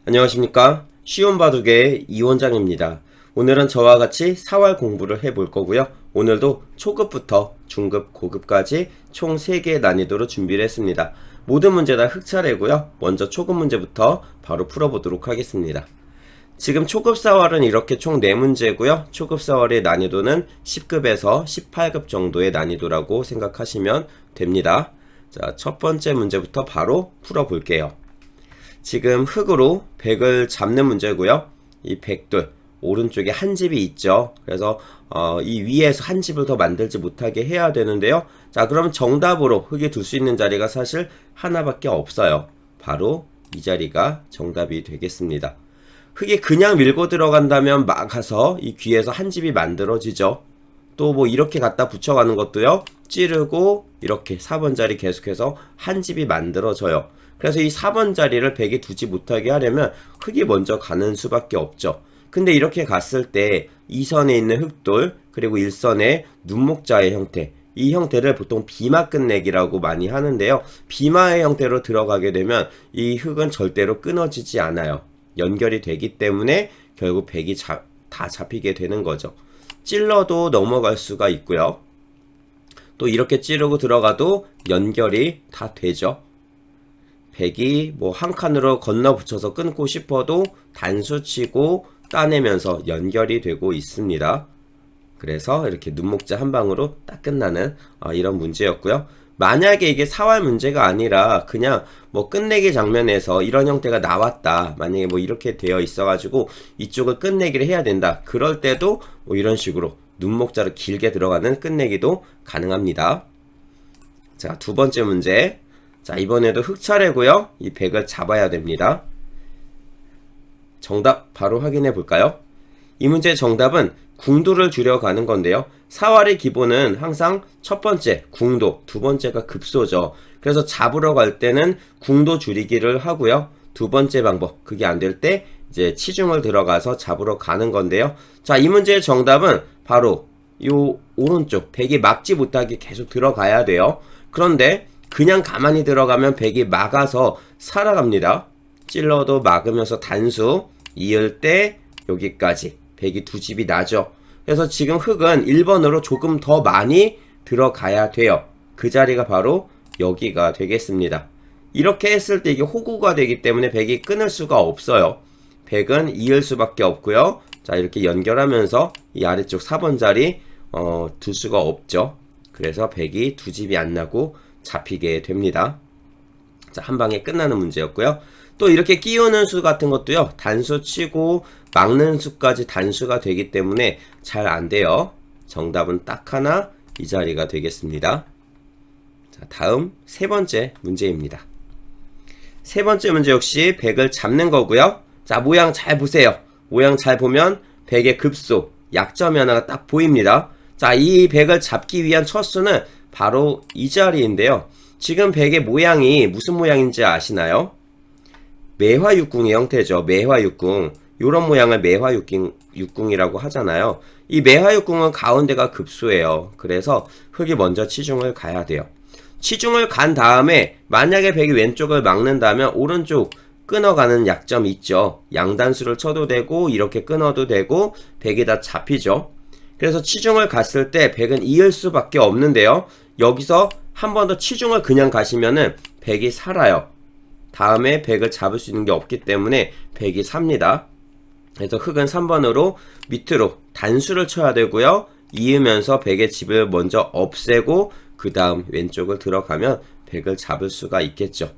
안녕하십니까. 쉬운 바둑의 이원장입니다. 오늘은 저와 같이 사활 공부를 해볼 거고요. 오늘도 초급부터 중급, 고급까지 총 3개의 난이도로 준비를 했습니다. 모든 문제 다 흑차례고요. 먼저 초급 문제부터 바로 풀어보도록 하겠습니다. 지금 초급 사활은 이렇게 총 4문제고요. 초급 사활의 난이도는 10급에서 18급 정도의 난이도라고 생각하시면 됩니다. 자, 첫 번째 문제부터 바로 풀어볼게요. 지금 흙으로 백을 잡는 문제고요. 이 백돌 오른쪽에 한 집이 있죠. 그래서 이 위에서 한 집을 더 만들지 못하게 해야 되는데요. 자, 그럼 정답으로 흙이 둘 수 있는 자리가 사실 하나밖에 없어요. 바로 이 자리가 정답이 되겠습니다. 흙이 그냥 밀고 들어간다면 막아서 이 귀에서 한 집이 만들어지죠. 또 뭐 이렇게 갖다 붙여가는 것도요. 찌르고 이렇게 4번 자리 계속해서 한 집이 만들어져요. 그래서 이 4번 자리를 백이 두지 못하게 하려면 흙이 먼저 가는 수밖에 없죠. 근데 이렇게 갔을 때 2선에 있는 흙돌 그리고 1선의 눈목자의 형태, 이 형태를 보통 비마 끝내기라고 많이 하는데요. 비마의 형태로 들어가게 되면 이 흙은 절대로 끊어지지 않아요. 연결이 되기 때문에 결국 백이 다 잡히게 되는 거죠. 찔러도 넘어갈 수가 있고요. 또 이렇게 찌르고 들어가도 연결이 다 되죠. 백이 뭐 한 칸으로 건너 붙여서 끊고 싶어도 단수 치고 따내면서 연결이 되고 있습니다. 그래서 이렇게 눈목자 한 방으로 딱 끝나는 이런 문제였고요. 만약에 이게 사활 문제가 아니라 그냥 뭐 끝내기 장면에서 이런 형태가 나왔다. 만약에 뭐 이렇게 되어 있어가지고 이쪽을 끝내기를 해야 된다. 그럴 때도 뭐 이런 식으로 눈목자로 길게 들어가는 끝내기도 가능합니다. 자, 두 번째 문제. 자, 이번에도 흙 차례고요. 이 백을 잡아야 됩니다. 정답 바로 확인해 볼까요? 이 문제의 정답은 궁도를 줄여가는 건데요. 사활의 기본은 항상 첫 번째 궁도, 두 번째가 급소죠. 그래서 잡으러 갈 때는 궁도 줄이기를 하고요. 두 번째 방법, 그게 안 될 때 이제 치중을 들어가서 잡으러 가는 건데요. 자, 이 문제의 정답은 바로 요 오른쪽 백이 막지 못하게 계속 들어가야 돼요. 그런데 그냥 가만히 들어가면 백이 막아서 살아갑니다. 찔러도 막으면서 단수 이을 때 여기까지 백이 두 집이 나죠. 그래서 지금 흙은 1번으로 조금 더 많이 들어가야 돼요. 그 자리가 바로 여기가 되겠습니다. 이렇게 했을 때 이게 호구가 되기 때문에 백이 끊을 수가 없어요. 백은 이을 수밖에 없고요. 자, 이렇게 연결하면서 이 아래쪽 4번 자리 둘 수가 없죠. 그래서 백이 두 집이 안 나고 잡히게 됩니다. 자, 한 방에 끝나는 문제였고요. 또 이렇게 끼우는 수 같은 것도요. 단수 치고 막는 수까지 단수가 되기 때문에 잘 안 돼요. 정답은 딱 하나 이 자리가 되겠습니다. 자, 다음 세 번째 문제입니다. 세 번째 문제 역시 백을 잡는 거고요. 자, 모양 잘 보세요. 모양 잘 보면 백의 급소, 약점이 하나가 딱 보입니다. 자, 이 백을 잡기 위한 첫 수는 바로 이 자리인데요. 지금 백의 모양이 무슨 모양인지 아시나요? 매화육궁의 형태죠. 매화육궁. 요런 모양을 매화육궁이라고 하잖아요. 이 매화육궁은 가운데가 급소예요. 그래서 흙이 먼저 치중을 가야 돼요. 치중을 간 다음에 만약에 백이 왼쪽을 막는다면 오른쪽 끊어가는 약점이 있죠. 양단수를 쳐도 되고 이렇게 끊어도 되고 백이 다 잡히죠. 그래서 치중을 갔을 때 백은 이을 수밖에 없는데요. 여기서 한 번 더 치중을 그냥 가시면은 백이 살아요. 다음에 백을 잡을 수 있는 게 없기 때문에 백이 삽니다. 그래서 흙은 3번으로 밑으로 단수를 쳐야 되고요. 이으면서 백의 집을 먼저 없애고 그 다음 왼쪽을 들어가면 백을 잡을 수가 있겠죠.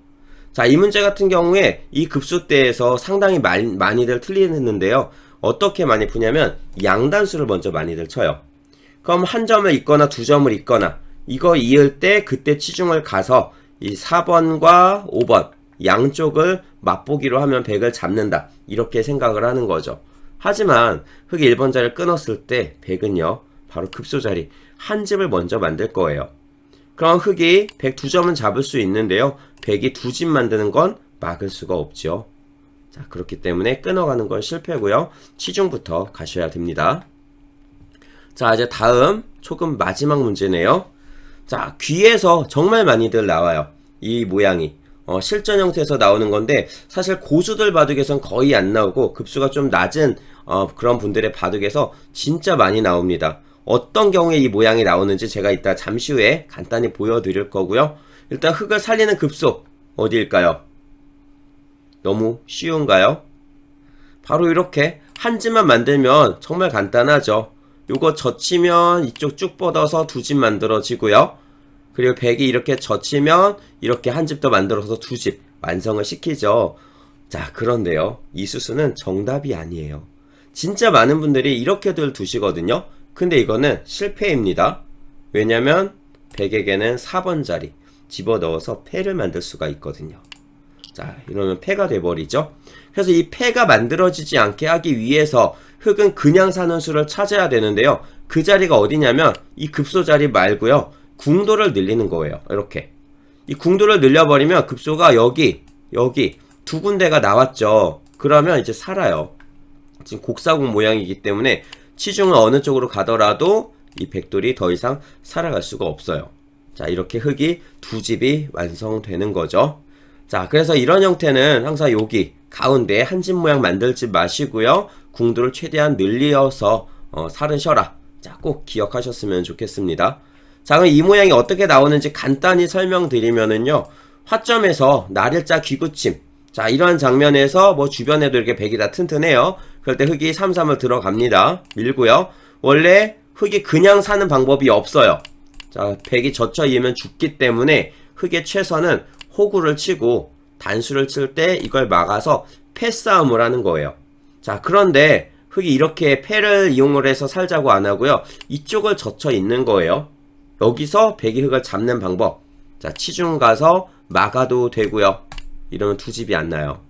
자, 이 문제 같은 경우에 이 급수대에서 상당히 많이들 틀리는데요. 어떻게 많이 푸냐면 양단수를 먼저 많이들 쳐요. 그럼 한 점을 있거나 두 점을 있거나 이거 이을 때 그때 치중을 가서 이 4번과 5번 양쪽을 맛보기로 하면 백을 잡는다. 이렇게 생각을 하는 거죠. 하지만 흙이 1번 자리를 끊었을 때 백은요. 바로 급소 자리 한 집을 먼저 만들 거예요. 그럼 흙이 백 두 점은 잡을 수 있는데요. 백이 두 집 만드는 건 막을 수가 없죠. 자, 그렇기 때문에 끊어가는 건 실패고요. 치중부터 가셔야 됩니다. 자, 이제 다음 조금 마지막 문제네요. 자, 귀에서 정말 많이들 나와요. 이 모양이 실전 형태에서 나오는 건데 사실 고수들 바둑에선 거의 안 나오고 급수가 좀 낮은 그런 분들의 바둑에서 진짜 많이 나옵니다. 어떤 경우에 이 모양이 나오는지 제가 이따 잠시 후에 간단히 보여드릴 거고요. 일단 흙을 살리는 급소 어디일까요? 너무 쉬운가요? 바로 이렇게 한 집만 만들면 정말 간단하죠. 요거 젖히면 이쪽 쭉 뻗어서 두 집 만들어지고요. 그리고 백이 이렇게 젖히면 이렇게 한 집 더 만들어서 두 집 완성을 시키죠. 자, 그런데요. 이 수수는 정답이 아니에요. 진짜 많은 분들이 이렇게들 두시거든요. 근데 이거는 실패입니다. 왜냐면 백에게는 4번 자리 집어넣어서 패를 만들 수가 있거든요. 자, 이러면 패가 돼버리죠. 그래서 이 패가 만들어지지 않게 하기 위해서 흙은 그냥 사는 수를 찾아야 되는데요. 그 자리가 어디냐면 이 급소 자리 말고요. 궁도를 늘리는 거예요. 이렇게 이 궁도를 늘려버리면 급소가 여기 두 군데가 나왔죠. 그러면 이제 살아요. 지금 곡사궁 모양이기 때문에 치중은 어느 쪽으로 가더라도 이 백돌이 더 이상 살아갈 수가 없어요. 자, 이렇게 흙이 두 집이 완성되는 거죠. 자, 그래서 이런 형태는 항상 여기 가운데 한 집 모양 만들지 마시고요. 궁도를 최대한 늘려서 살으셔라. 자, 꼭 기억하셨으면 좋겠습니다. 자, 그럼 이 모양이 어떻게 나오는지 간단히 설명드리면은요. 화점에서 날일자 귀구침. 자, 이러한 장면에서 뭐 주변에도 이렇게 백이 다 튼튼해요. 그럴 때 흙이 3-3을 들어갑니다. 밀고요. 원래 흙이 그냥 사는 방법이 없어요. 자, 백이 젖혀 이으면 죽기 때문에 흙의 최선은 호구를 치고 단수를 칠 때 이걸 막아서 패싸움을 하는 거예요. 자, 그런데 흙이 이렇게 패를 이용을 해서 살자고 안 하고요. 이쪽을 젖혀 있는 거예요. 여기서 백이 흙을 잡는 방법. 자, 치중 가서 막아도 되고요. 이러면 두 집이 안 나요.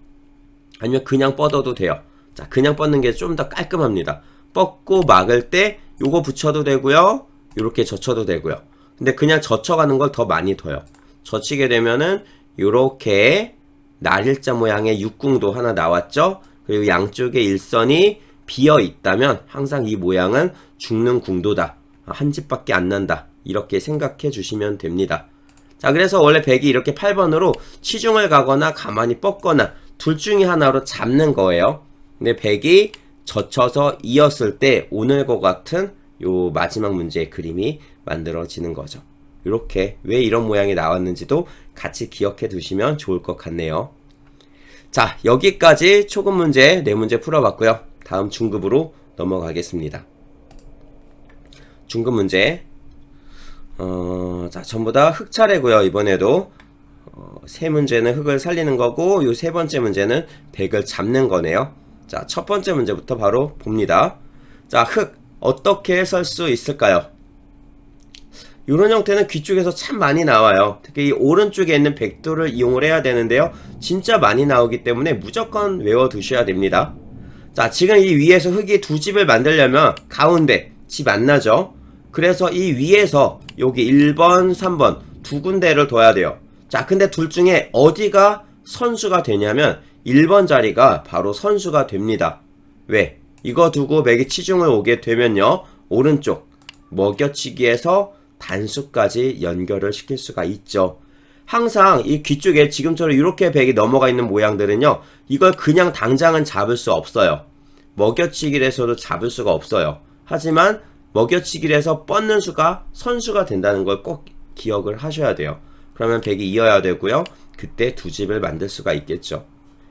아니면 그냥 뻗어도 돼요. 자, 그냥 뻗는 게 좀 더 깔끔합니다. 뻗고 막을 때 요거 붙여도 되고요. 요렇게 젖혀도 되고요. 근데 그냥 젖혀가는 걸 더 많이 둬요. 젖히게 되면은 요렇게 날일자 모양의 육궁도 하나 나왔죠. 그리고 양쪽에 일선이 비어 있다면 항상 이 모양은 죽는 궁도다. 한 집밖에 안 난다. 이렇게 생각해 주시면 됩니다. 자, 그래서 원래 백이 이렇게 8번으로 치중을 가거나 가만히 뻗거나 둘 중에 하나로 잡는 거예요. 근데 백이 젖혀서 이었을 때 오늘과 같은 요 마지막 문제의 그림이 만들어지는 거죠. 이렇게 왜 이런 모양이 나왔는지도 같이 기억해 두시면 좋을 것 같네요. 자, 여기까지 초급 문제 4문제 풀어봤고요. 다음 중급으로 넘어가겠습니다. 중급 문제 자, 전부 다 흙 차례고요. 이번에도 세 문제는 흙을 살리는 거고 요 세 번째 문제는 백을 잡는 거네요. 자, 첫 번째 문제부터 바로 봅니다. 자, 흙 어떻게 설 수 있을까요? 이런 형태는 귀 쪽에서 참 많이 나와요. 특히 이 오른쪽에 있는 백도를 이용을 해야 되는데요. 진짜 많이 나오기 때문에 무조건 외워두셔야 됩니다. 자, 지금 이 위에서 흙이 두 집을 만들려면 가운데 집 안 나죠? 그래서 이 위에서 여기 1번, 3번 두 군데를 둬야 돼요. 자, 근데 둘 중에 어디가 선수가 되냐면 1번 자리가 바로 선수가 됩니다. 왜? 이거 두고 맥이 치중을 오게 되면요. 오른쪽 먹여치기에서 단수까지 연결을 시킬 수가 있죠. 항상 이 귀 쪽에 지금처럼 이렇게 백이 넘어가 있는 모양들은요. 이걸 그냥 당장은 잡을 수 없어요. 먹여치기를 해서도 잡을 수가 없어요. 하지만 먹여치기를 해서 뻗는 수가 선수가 된다는 걸 꼭 기억을 하셔야 돼요. 그러면 백이 이어야 되고요. 그때 두 집을 만들 수가 있겠죠.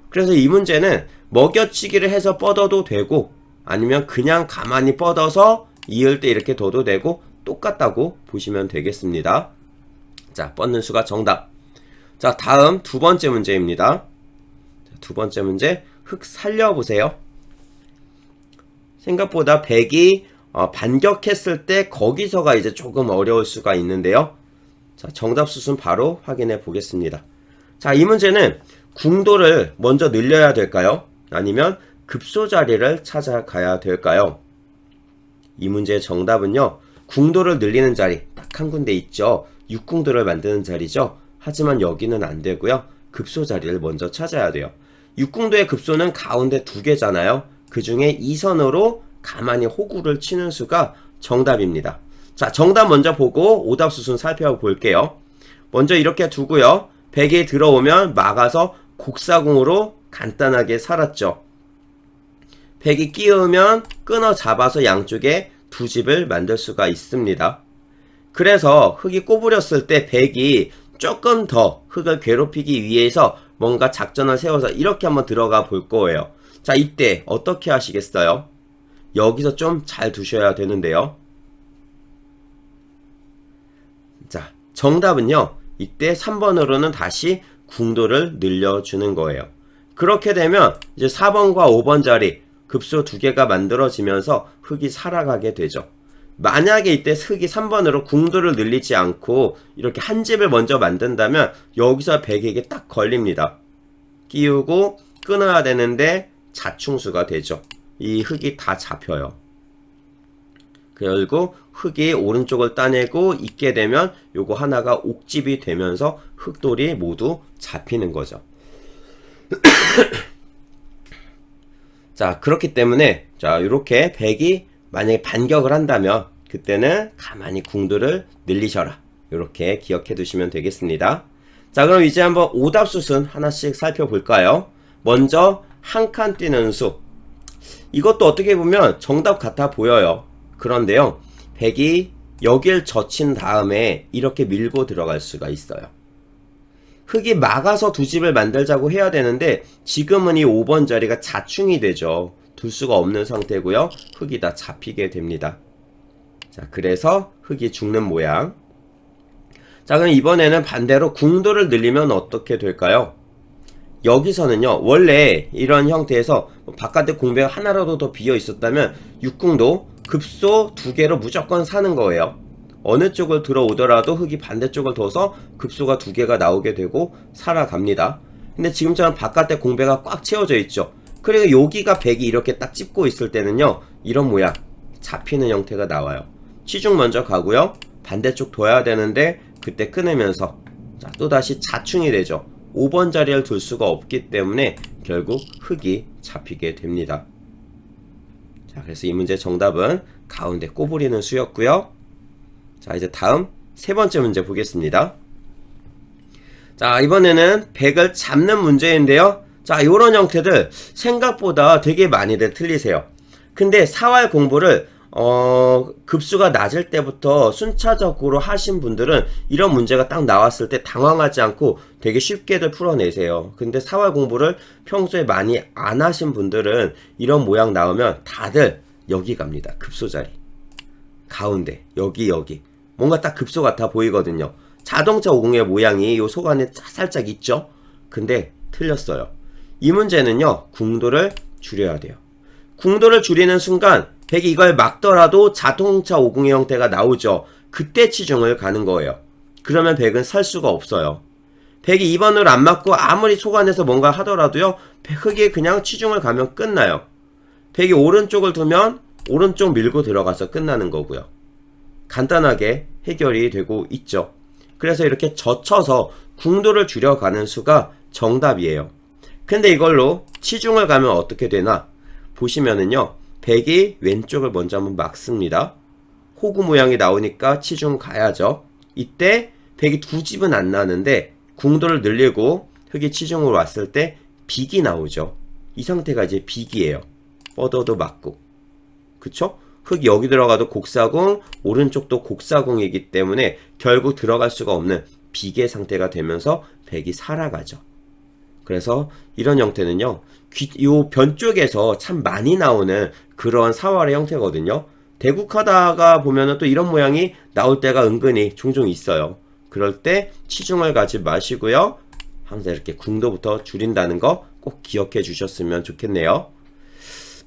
그래서 이 문제는 먹여치기를 해서 뻗어도 되고 아니면 그냥 가만히 뻗어서 이을 때 이렇게 둬도 되고 똑같다고 보시면 되겠습니다. 자, 뻗는 수가 정답. 자, 다음 두 번째 문제입니다. 두 번째 문제 흙 살려보세요. 생각보다 백이 반격했을 때 거기서가 이제 조금 어려울 수가 있는데요. 자, 정답 수순 바로 확인해 보겠습니다. 자, 이 문제는 궁도를 먼저 늘려야 될까요? 아니면 급소 자리를 찾아가야 될까요? 이 문제의 정답은요. 궁도를 늘리는 자리 딱 한 군데 있죠. 육궁도를 만드는 자리죠. 하지만 여기는 안 되고요. 급소 자리를 먼저 찾아야 돼요. 육궁도의 급소는 가운데 두 개잖아요. 그 중에 2선으로 가만히 호구를 치는 수가 정답입니다. 자, 정답 먼저 보고 오답 수순 살펴볼게요. 먼저 이렇게 두고요. 백이 들어오면 막아서 곡사공으로 간단하게 살았죠. 백이 끼우면 끊어 잡아서 양쪽에 두 집을 만들 수가 있습니다. 그래서 흑이 꼬부렸을 때 백이 조금 더 흑을 괴롭히기 위해서 뭔가 작전을 세워서 이렇게 한번 들어가 볼 거예요. 자, 이때 어떻게 하시겠어요? 여기서 좀 잘 두셔야 되는데요. 자, 정답은요. 이때 3번으로는 다시 궁도를 늘려주는 거예요. 그렇게 되면 이제 4번과 5번 자리 급소 두 개가 만들어지면서 흑이 살아가게 되죠. 만약에 이때 흑이 3번으로 궁도를 늘리지 않고 이렇게 한 집을 먼저 만든다면 여기서 백에게 딱 걸립니다. 끼우고 끊어야 되는데 자충수가 되죠. 이 흑이 다 잡혀요. 결국 흑이 오른쪽을 따내고 있게 되면 요거 하나가 옥집이 되면서 흑돌이 모두 잡히는 거죠. 자, 그렇기 때문에 자, 이렇게 백이 만약에 반격을 한다면 그때는 가만히 궁도를 늘리셔라. 이렇게 기억해 두시면 되겠습니다. 자, 그럼 이제 한번 오답수순 하나씩 살펴볼까요? 먼저 한 칸 뛰는 수. 이것도 어떻게 보면 정답 같아 보여요. 그런데요, 백이 여길 젖힌 다음에 이렇게 밀고 들어갈 수가 있어요. 흑이 막아서 두 집을 만들자고 해야 되는데 지금은 이 5번 자리가 자충이 되죠. 둘 수가 없는 상태고요. 흑이 다 잡히게 됩니다. 자, 그래서 흑이 죽는 모양. 자, 그럼 이번에는 반대로 궁도를 늘리면 어떻게 될까요? 여기서는요, 원래 이런 형태에서 바깥에 공배가 하나라도 더 비어 있었다면 육궁도 급소 두 개로 무조건 사는 거예요. 어느 쪽을 들어오더라도 흑이 반대쪽을 둬서 급소가 두 개가 나오게 되고 살아갑니다. 근데 지금처럼 바깥에 공배가 꽉 채워져 있죠. 그리고 여기가 백이 이렇게 딱 찝고 있을 때는요, 이런 모양 잡히는 형태가 나와요. 치중 먼저 가고요, 반대쪽 둬야 되는데 그때 끊으면서 자, 또다시 자충이 되죠. 5번 자리를 둘 수가 없기 때문에 결국 흑이 잡히게 됩니다. 자, 그래서 이 문제 정답은 가운데 꼬부리는 수였고요. 자, 이제 다음 세 번째 문제 보겠습니다. 자, 이번에는 백을 잡는 문제인데요. 자, 요런 형태들 생각보다 되게 많이들 틀리세요. 근데 사활 공부를 급수가 낮을 때부터 순차적으로 하신 분들은 이런 문제가 딱 나왔을 때 당황하지 않고 되게 쉽게들 풀어내세요. 근데 사활 공부를 평소에 많이 안 하신 분들은 이런 모양 나오면 다들 여기 갑니다. 급소 자리 가운데 여기 뭔가 딱 급소 같아 보이거든요. 자동차 50의 모양이 요 속 안에 살짝 있죠. 근데 틀렸어요. 이 문제는요, 궁도를 줄여야 돼요. 궁도를 줄이는 순간 백이 이걸 막더라도 자동차 50의 형태가 나오죠. 그때 치중을 가는 거예요. 그러면 백은 살 수가 없어요. 백이 2번으로 안 맞고 아무리 속안에서 뭔가 하더라도요, 흑이 그냥 치중을 가면 끝나요. 백이 오른쪽을 두면 오른쪽 밀고 들어가서 끝나는 거고요. 간단하게 해결이 되고 있죠. 그래서 이렇게 젖혀서 궁도를 줄여가는 수가 정답이에요. 근데 이걸로 치중을 가면 어떻게 되나 보시면은요, 백이 왼쪽을 먼저 한번 막습니다. 호구 모양이 나오니까 치중 가야죠. 이때 백이 두 집은 안 나는데 궁도를 늘리고 흑이 치중으로 왔을 때 빅이 나오죠. 이 상태가 이제 빅이에요. 뻗어도 맞고, 그쵸? 흑이 여기 들어가도 곡사공, 오른쪽도 곡사공이기 때문에 결국 들어갈 수가 없는 빅의 상태가 되면서 백이 살아가죠. 그래서 이런 형태는요, 요 변 쪽에서 참 많이 나오는 그런 사활의 형태거든요. 대국하다가 보면은 또 이런 모양이 나올 때가 은근히 종종 있어요. 그럴 때 치중을 가지 마시고요, 항상 이렇게 궁도부터 줄인다는 거 꼭 기억해 주셨으면 좋겠네요.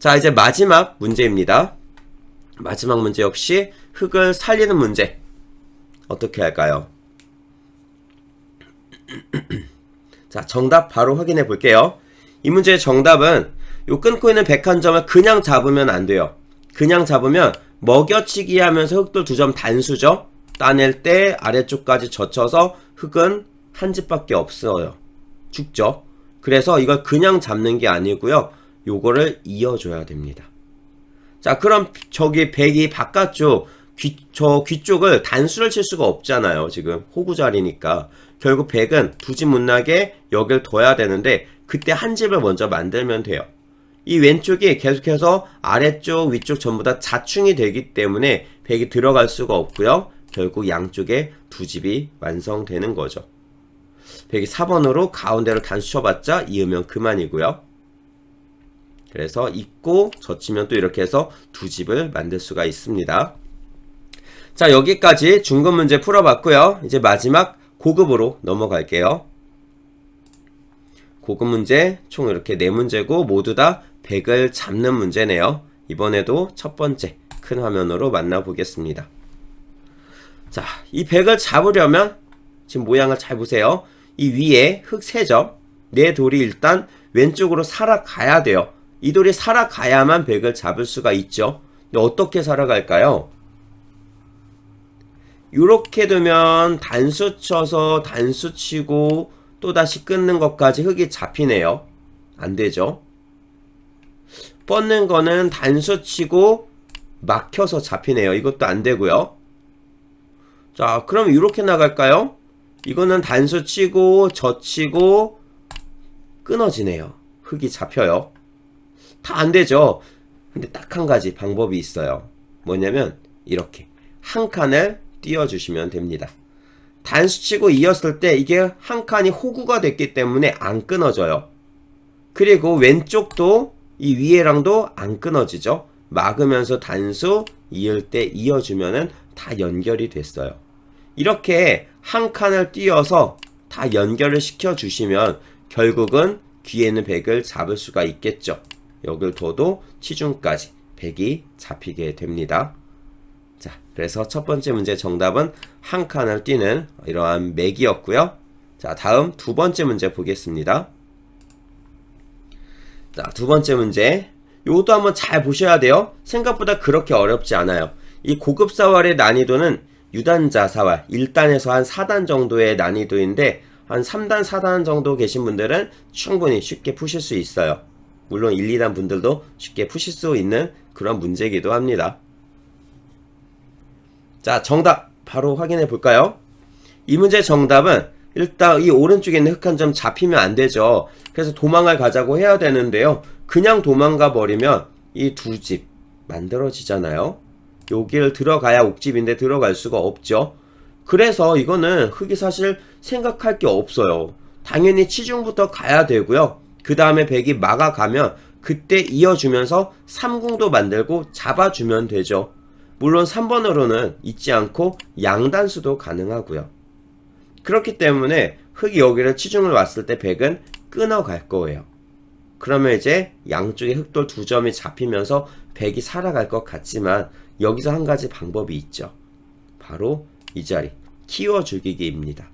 자, 이제 마지막 문제입니다. 마지막 문제 역시 흑을 살리는 문제. 어떻게 할까요? 자, 정답 바로 확인해 볼게요. 이 문제의 정답은 요 끊고 있는 101점을 그냥 잡으면 안 돼요. 그냥 잡으면 먹여치기 하면서 흑돌 2점 단수죠. 따낼 때 아래쪽까지 젖혀서 흑은 한 집밖에 없어요. 죽죠. 그래서 이걸 그냥 잡는 게 아니고요, 요거를 이어줘야 됩니다. 자, 그럼 저기 백이 바깥쪽 귀 쪽을 단수를 칠 수가 없잖아요. 지금 호구 자리니까 결국 백은 두 집 못 나게 여길 둬야 되는데 그때 한 집을 먼저 만들면 돼요. 이 왼쪽이 계속해서 아래쪽 위쪽 전부 다 자충이 되기 때문에 백이 들어갈 수가 없고요. 결국 양쪽에 두 집이 완성되는 거죠. 백이 4번으로 가운데로 단수 쳐봤자 이으면 그만이고요. 그래서 있고 젖히면 또 이렇게 해서 두 집을 만들 수가 있습니다. 자, 여기까지 중급 문제 풀어봤고요. 이제 마지막 고급으로 넘어갈게요. 고급 문제 총 이렇게 4문제고 모두 다 100을 잡는 문제네요. 이번에도 첫 번째 큰 화면으로 만나보겠습니다. 자, 이 100을 잡으려면 지금 모양을 잘 보세요. 이 위에 흙 3점, 내 돌이 일단 왼쪽으로 살아가야 돼요. 이 돌이 살아가야만 100을 잡을 수가 있죠. 근데 어떻게 살아갈까요? 이렇게 두면 단수 쳐서 단수 치고 또다시 끊는 것까지 흙이 잡히네요. 안 되죠. 뻗는 거는 단수 치고 막혀서 잡히네요. 이것도 안 되고요. 자, 그럼 이렇게 나갈까요? 이거는 단수 치고 젖히고 끊어지네요. 흙이 잡혀요. 다 안 되죠. 근데 딱 한 가지 방법이 있어요. 뭐냐면 이렇게 한 칸을 띄워주시면 됩니다. 단수 치고 이었을 때 이게 한 칸이 호구가 됐기 때문에 안 끊어져요. 그리고 왼쪽도 이 위에랑도 안 끊어지죠. 막으면서 단수 이을 때 이어주면은 다 연결이 됐어요. 이렇게 한 칸을 띄어서 다 연결을 시켜주시면 결국은 뒤에는 100을 잡을 수가 있겠죠. 여길 둬도 치중까지 100이 잡히게 됩니다. 자, 그래서 첫 번째 문제 정답은 한 칸을 띄는 이러한 맥이었고요. 자, 다음 두 번째 문제 보겠습니다. 자, 두 번째 문제. 요것도 한번 잘 보셔야 돼요. 생각보다 그렇게 어렵지 않아요. 이 고급 사활의 난이도는 유단자 사활 1단에서 한 4단 정도의 난이도인데 한 3단, 4단 정도 계신 분들은 충분히 쉽게 푸실 수 있어요. 물론 1, 2단 분들도 쉽게 푸실 수 있는 그런 문제이기도 합니다. 자, 정답 바로 확인해 볼까요? 이 문제 정답은 일단 이 오른쪽에 있는 흙 한 점 잡히면 안 되죠. 그래서 도망을 가자고 해야 되는데요. 그냥 도망가 버리면 이 두 집 만들어지잖아요. 여기를 들어가야 옥집인데 들어갈 수가 없죠. 그래서 이거는 흙이 사실 생각할 게 없어요. 당연히 치중부터 가야 되고요. 그 다음에 백이 막아가면 그때 이어주면서 3궁도 만들고 잡아주면 되죠. 물론 3번으로는 잊지 않고 양단수도 가능하고요. 그렇기 때문에 흙이 여기를 치중을 왔을 때 백은 끊어갈 거예요. 그러면 이제 양쪽에 흙돌 두 점이 잡히면서 백이 살아갈 것 같지만 여기서 한 가지 방법이 있죠. 바로 이 자리 키워 죽이기입니다.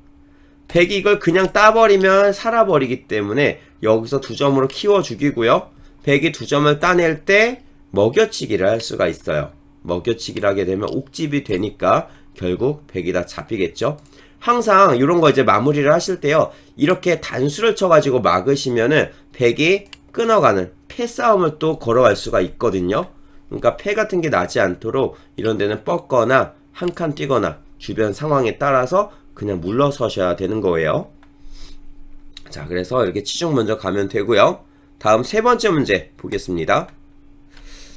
백이 이걸 그냥 따버리면 살아버리기 때문에 여기서 두 점으로 키워 죽이고요. 백이 두 점을 따낼 때 먹여치기를 할 수가 있어요. 먹여치기를 하게 되면 옥집이 되니까 결국 백이 다 잡히겠죠. 항상 이런 거 이제 마무리를 하실 때요. 이렇게 단수를 쳐가지고 막으시면은 백이 끊어가는 패싸움을 또 걸어갈 수가 있거든요. 그러니까 패 같은 게 나지 않도록 이런 데는 뻗거나 한 칸 뛰거나 주변 상황에 따라서 그냥 물러서셔야 되는 거예요. 자, 그래서 이렇게 치중 먼저 가면 되고요. 다음 세 번째 문제 보겠습니다.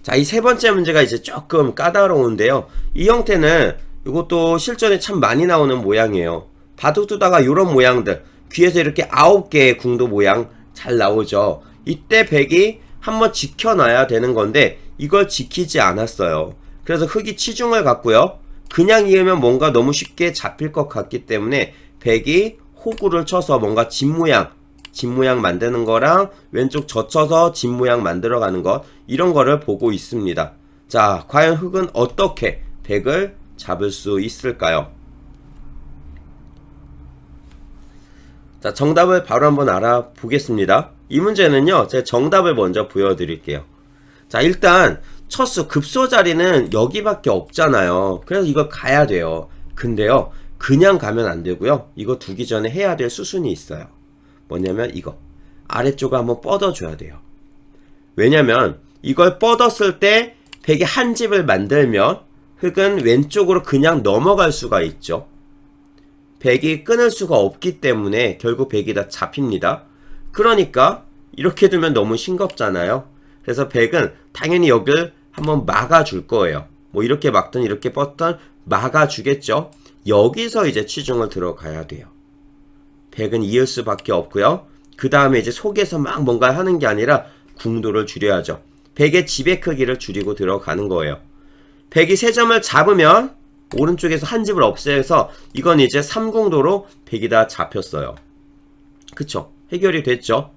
자, 이 세 번째 문제가 이제 조금 까다로운데요. 이 형태는 이것도 실전에 참 많이 나오는 모양이에요. 바둑 두다가 이런 모양들 귀에서 이렇게 9개의 궁도 모양 잘 나오죠. 이때 백이 한번 지켜놔야 되는 건데 이걸 지키지 않았어요. 그래서 흙이 치중을 갔고요. 그냥 이으면 뭔가 너무 쉽게 잡힐 것 같기 때문에 백이 호구를 쳐서 뭔가 집 모양 만드는 거랑 왼쪽 젖혀서 집 모양 만들어가는 것 이런 거를 보고 있습니다. 자, 과연 흙은 어떻게 백을 잡을 수 있을까요? 자, 정답을 바로 한번 알아보겠습니다. 이 문제는요, 제가 정답을 먼저 보여드릴게요. 자, 일단 첫수 급소 자리는 여기밖에 없잖아요. 그래서 이거 가야 돼요. 근데요, 그냥 가면 안 되고요. 이거 두기 전에 해야 될 수순이 있어요. 뭐냐면 이거 아래쪽을 한번 뻗어줘야 돼요. 왜냐면 이걸 뻗었을 때 백이 한 집을 만들면 흙은 왼쪽으로 그냥 넘어갈 수가 있죠. 백이 끊을 수가 없기 때문에 결국 백이 다 잡힙니다. 그러니까 이렇게 두면 너무 싱겁잖아요. 그래서 백은 당연히 여기를 한번 막아줄 거예요. 뭐 이렇게 막든 이렇게 뻗든 막아주겠죠. 여기서 이제 치중을 들어가야 돼요. 백은 이을 수밖에 없고요. 그 다음에 이제 속에서 막 뭔가 하는 게 아니라 궁도를 줄여야죠. 백의 집의 크기를 줄이고 들어가는 거예요. 백이 3점을 잡으면 오른쪽에서 한 집을 없애서 이건 이제 3궁도로 백이 다 잡혔어요. 그쵸? 해결이 됐죠?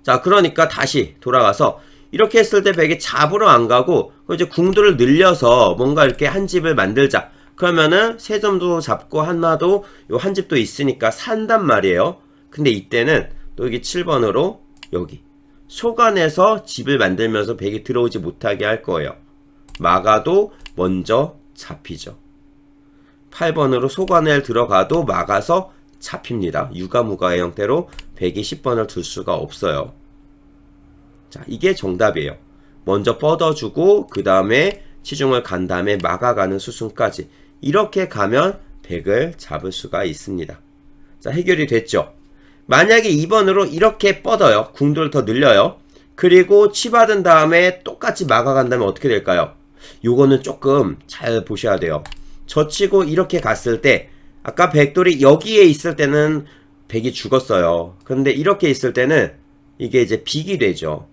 자, 그러니까 다시 돌아가서 이렇게 했을 때 백이 잡으러 안 가고 이제 궁도를 늘려서 뭔가 이렇게 한 집을 만들자. 그러면은 3점도 잡고 하나도 요 한 집도 있으니까 산단 말이에요. 근데 이때는 또 여기 7번으로 여기 속 안에서 집을 만들면서 백이 들어오지 못하게 할 거예요. 막아도 먼저 잡히죠. 8번으로 속 안에 들어가도 막아서 잡힙니다. 유가무가의 형태로 백이 10번을 둘 수가 없어요. 자, 이게 정답이에요. 먼저 뻗어주고 그 다음에 치중을 간 다음에 막아가는 수순까지 이렇게 가면 백을 잡을 수가 있습니다. 자, 해결이 됐죠. 만약에 2번으로 이렇게 뻗어요. 궁도를 더 늘려요. 그리고 치받은 다음에 똑같이 막아간다면 어떻게 될까요? 요거는 조금 잘 보셔야 돼요. 젖히고 이렇게 갔을 때 아까 백돌이 여기에 있을 때는 백이 죽었어요. 그런데 이렇게 있을 때는 이게 이제 빅이 되죠.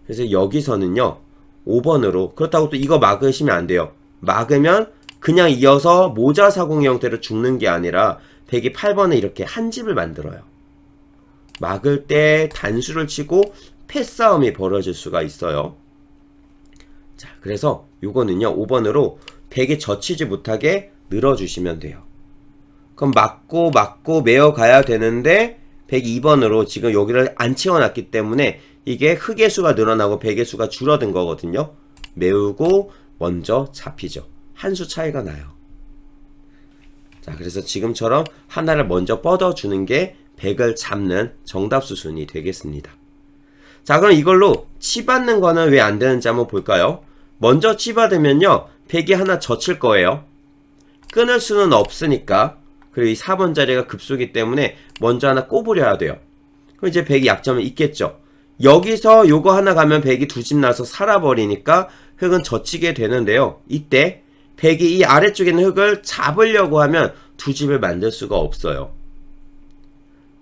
그래서 여기서는요 5번으로 그렇다고 또 이거 막으시면 안 돼요. 막으면 그냥 이어서 모자사공 형태로 죽는 게 아니라 백이 8번에 이렇게 한 집을 만들어요. 막을 때 단수를 치고 패싸움이 벌어질 수가 있어요. 자, 그래서 요거는요 5번으로 백이 젖히지 못하게 늘어주시면 돼요. 그럼 막고 메어 가야 되는데 102번으로 지금 여기를 안 채워놨기 때문에 이게 흑의 수가 늘어나고 백의 수가 줄어든 거거든요. 메우고 먼저 잡히죠. 한 수 차이가 나요. 자, 그래서 지금처럼 하나를 먼저 뻗어주는 게 백을 잡는 정답 수순이 되겠습니다. 자, 그럼 이걸로 치받는 거는 왜 안 되는지 한번 볼까요? 먼저 치받으면요 백이 하나 젖힐 거예요. 끊을 수는 없으니까. 그리고 이 4번 자리가 급소기 때문에 먼저 하나 꼽으려야 돼요. 그럼 이제 백이 약점은 있겠죠. 여기서 요거 하나 가면 백이 두 집 나서 살아버리니까 흑은 젖히게 되는데요. 이때 백이 이 아래쪽에 있는 흑을 잡으려고 하면 두 집을 만들 수가 없어요.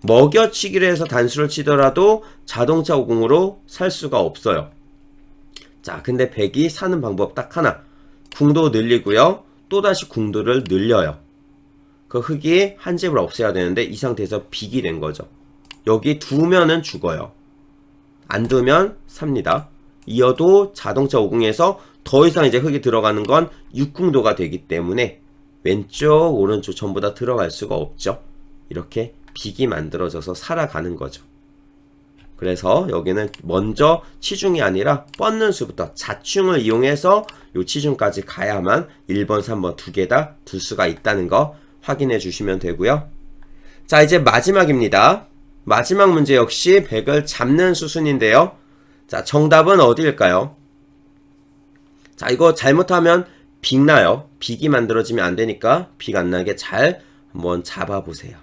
먹여치기를 해서 단수를 치더라도 자동차 오공으로 살 수가 없어요. 자, 근데 백이 사는 방법 딱 하나. 궁도 늘리고요. 또다시 궁도를 늘려요. 그 흑이 한 집을 없애야 되는데 이 상태에서 빅이 된 거죠. 여기 두면은 죽어요. 안 두면 삽니다. 이어도 자동차 오공에서 더 이상 이제 흑이 들어가는 건 6궁도가 되기 때문에 왼쪽 오른쪽 전부 다 들어갈 수가 없죠. 이렇게 빅이 만들어져서 살아가는 거죠. 그래서 여기는 먼저 치중이 아니라 뻗는 수부터 자충을 이용해서 요 치중까지 가야만 1번, 3번 두 개 다 둘 수가 있다는 거 확인해 주시면 되고요. 자, 이제 마지막입니다. 마지막 문제 역시 백을 잡는 수순인데요. 자, 정답은 어디일까요? 자, 이거 잘못하면 빅 나요. 빅이 만들어지면 안 되니까 빅 안 나게 잘 한번 잡아보세요.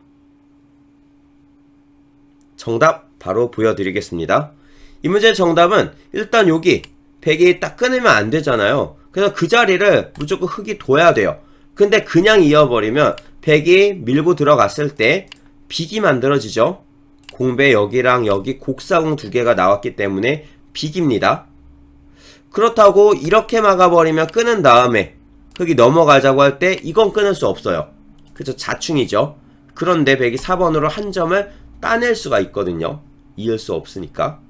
정답 바로 보여드리겠습니다. 이 문제의 정답은 일단 여기 백이 딱 끊으면 안 되잖아요. 그래서 그 자리를 무조건 흑이 둬야 돼요. 근데 그냥 이어버리면 백이 밀고 들어갔을 때 빅이 만들어지죠. 공배 여기랑 여기 곡사공 두 개가 나왔기 때문에 빅입니다. 그렇다고 이렇게 막아버리면 끊은 다음에 흑이 넘어가자고 할 때 이건 끊을 수 없어요. 그죠? 자충이죠. 그런데 백이 4번으로 한 점을 따낼 수가 있거든요. 이을 수 없으니까.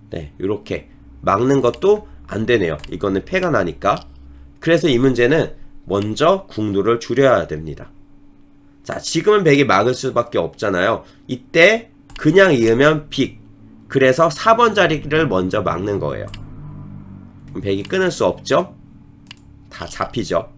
네, 이렇게 막는 것도 안 되네요. 이거는 패가 나니까. 그래서 이 문제는 먼저 궁도를 줄여야 됩니다. 자, 지금은 백이 막을 수밖에 없잖아요. 이때 그냥 이으면 빅. 그래서 4번 자리를 먼저 막는 거예요. 그럼 백이 끊을 수 없죠? 다 잡히죠.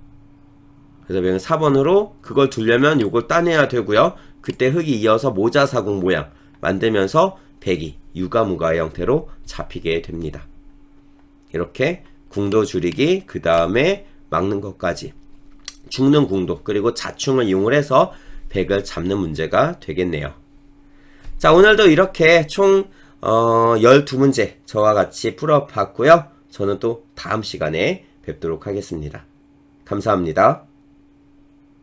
그래서 백은 4번으로 그걸 두려면 요걸 따내야 되고요. 그때 흑이 이어서 모자사공 모양 만들면서 백이 유가무가의 형태로 잡히게 됩니다. 이렇게 궁도 줄이기, 그 다음에 막는 것까지 죽는 궁도, 그리고 자충을 이용을 해서 100을 잡는 문제가 되겠네요. 자, 오늘도 이렇게 총 12문제 저와 같이 풀어봤고요. 저는 또 다음 시간에 뵙도록 하겠습니다. 감사합니다.